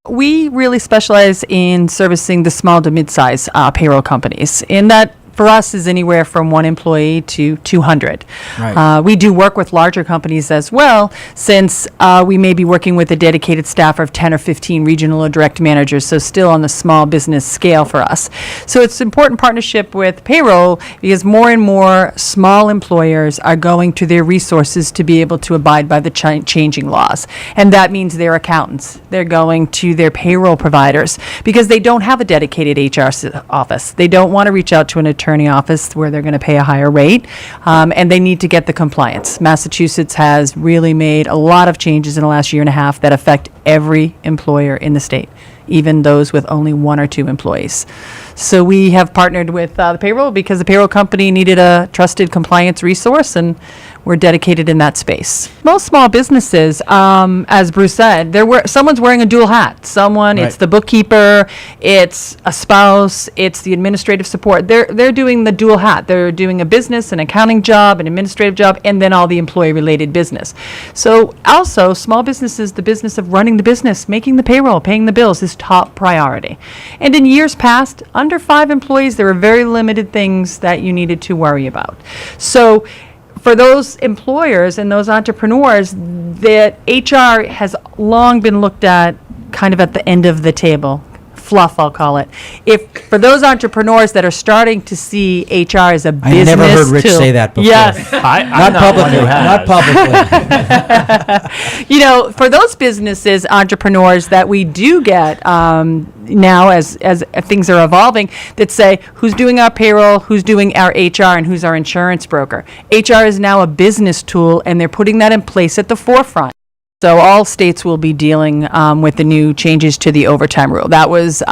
We really specialize in servicing the small to mid-size payroll companies. In that, for us, is anywhere from 1 employee to 200. Right. We do work with larger companies as well, since we may be working with a dedicated staff of 10 or 15 regional or direct managers, so still on the small business scale for us. So it's an important partnership with payroll because more and more small employers are going to their resources to be able to abide by the changing laws. And that means their accountants. They're going to their payroll providers because they don't have a dedicated HR office. They don't want to reach out to an attorney office where they're going to pay a higher rate, and they need to get the compliance. Massachusetts has really made a lot of changes in the last year and a half that affect every employer in the state, even those with only 1 or 2 employees. So we have partnered with the payroll because the payroll company needed a trusted compliance resource, and we're dedicated in that space. Most small businesses, as Bruce said, someone's wearing a dual hat. Right. It's the bookkeeper, it's a spouse, it's the administrative support. They're doing the dual hat. They're doing a business, an accounting job, an administrative job, and then all the employee-related business. So also, small businesses, the business of running the business, making the payroll, paying the bills is top priority. And in years past, under 5 employees, there were very limited things that you needed to worry about. So for those employers and those entrepreneurs, that HR has long been looked at kind of at the end of the table. Fluff, I'll call it. For those entrepreneurs that are starting to see HR as a business I never heard Rich tool. say that before. Yes. Not publicly. Not publicly. For those businesses, entrepreneurs that we do get now as things are evolving, that say, who's doing our payroll, who's doing our HR, and who's our insurance broker. HR is now a business tool, and they're putting that in place at the forefront. So all states will be dealing with the new changes to the overtime rule. That was,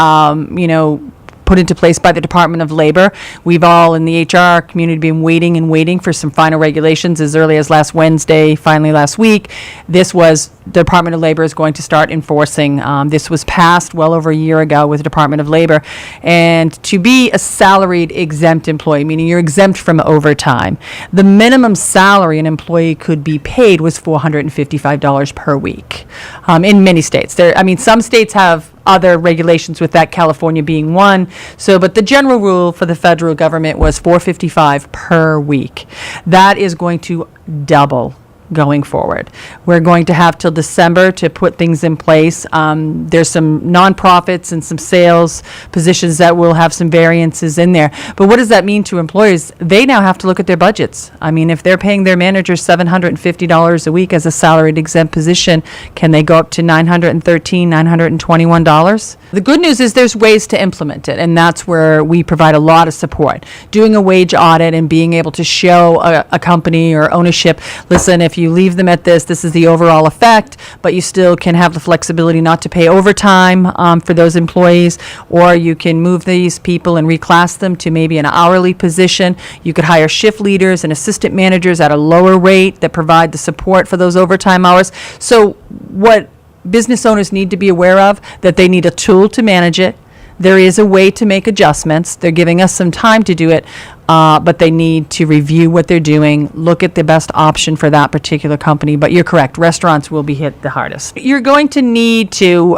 put into place by the Department of Labor. We've all in the HR community been waiting for some final regulations as early as last Wednesday, finally last week. This was, the Department of Labor is going to start enforcing. This was passed well over a year ago with the Department of Labor. And to be a salaried exempt employee, meaning you're exempt from overtime, the minimum salary an employee could be paid was $455 per week in many states. Some states have other regulations with that, California being one. But the general rule for the federal government was $455 per week. That is going to double going forward. We're going to have till December to put things in place. There's some nonprofits and some sales positions that will have some variances in there. But what does that mean to employers? They now have to look at their budgets. If they're paying their managers $750 a week as a salaried exempt position, can they go up to $913, $921? The good news is there's ways to implement it, and that's where we provide a lot of support. Doing a wage audit and being able to show a company or ownership, listen, if you leave them at this is the overall effect, but you still can have the flexibility not to pay overtime for those employees, or you can move these people and reclass them to maybe an hourly position. You could hire shift leaders and assistant managers at a lower rate that provide the support for those overtime hours. So what business owners need to be aware of, that they need a tool to manage it. There is a way to make adjustments. They're giving us some time to do it, but they need to review what they're doing, look at the best option for that particular company. But you're correct, restaurants will be hit the hardest. You're going to need to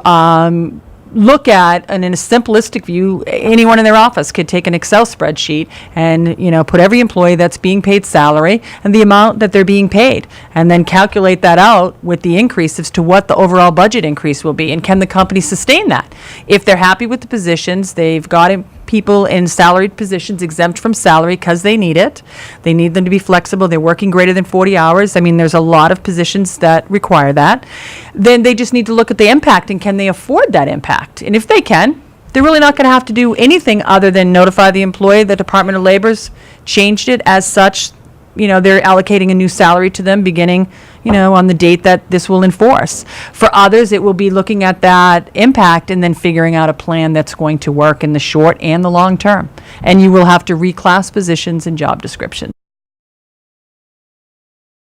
look at, and in a simplistic view, anyone in their office could take an Excel spreadsheet and put every employee that's being paid salary and the amount that they're being paid, and then calculate that out with the increase as to what the overall budget increase will be, and can the company sustain that. If they're happy with the positions, they've got people in salaried positions exempt from salary because they need it. They need them to be flexible. They're working greater than 40 hours. There's a lot of positions that require that. Then they just need to look at the impact, and can they afford that impact? And if they can, they're really not going to have to do anything other than notify the employee. The Department of Labor's changed it as such. They're allocating a new salary to them beginning, on the date that this will enforce. For others, it will be looking at that impact and then figuring out a plan that's going to work in the short and the long term. And you will have to reclass positions and job descriptions.